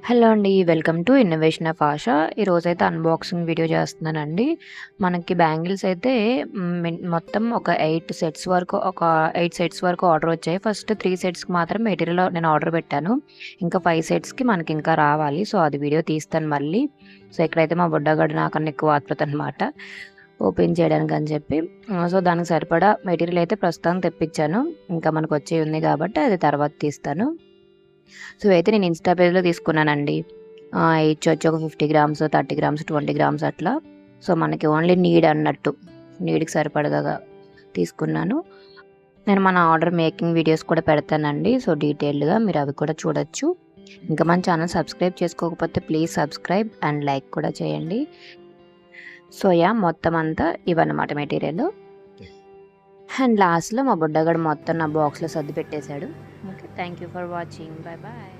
Hello అండి. Welcome to innovation of Asha. ఈరోజైతే unboxing video చేస్తున్నానండి. మనకి బ్యాంగిల్స్ అయితే మొత్తం ఒక 8 సెట్స్ వరకు ఆర్డర్ వచ్చాయి. ఫస్ట్ 3 సెట్స్‌కి మాత్రం మెటీరియల్ నేను ఆర్డర్ పెట్టాను. ఇంకా 5 సెట్స్‌కి మనకి ఇంకా రావాలి. సో, అది వీడియో తీస్తాను మళ్ళీ. సో, ఇక్కడైతే మా బుడ్డగాడు నాకన్నా ఎక్కువ ఆతృతనమాట ఓపెన్ చేయడానికి అని చెప్పి. సో, దానికి సరిపడా మెటీరియల్ అయితే ప్రస్తుతానికి తెప్పించాను. ఇంకా మనకు వచ్చేవి ఉంది కాబట్టి అది తర్వాత తీస్తాను. సో, అయితే నేను ఇన్‌స్టా పేజ్‌లో తీసుకున్నానండి. ఈచ్ వచ్చి ఒక 50 గ్రామ్స్, 30 గ్రామ్స్, 20 గ్రామ్స్ అట్లా. సో, మనకి ఓన్లీ నీడ్‌కి సరిపడగా తీసుకున్నాను. నేను మన ఆర్డర్ మేకింగ్ వీడియోస్ కూడా పెడతానండి. సో, డీటెయిల్డ్‌గా మీరు అవి కూడా చూడొచ్చు. ఇంకా మన ఛానల్ సబ్స్క్రైబ్ చేసుకోకపోతే ప్లీజ్ సబ్స్క్రైబ్ అండ్ లైక్ కూడా చేయండి. సో, మొత్తం అంతా ఇవన్నమాట మెటీరియల్. అండ్ లాస్ట్‌లో మా బుడ్డగాడు మొత్తం నా బాక్స్‌లో సర్ది పెట్టేశాడు. Okay. Thank you for watching. By.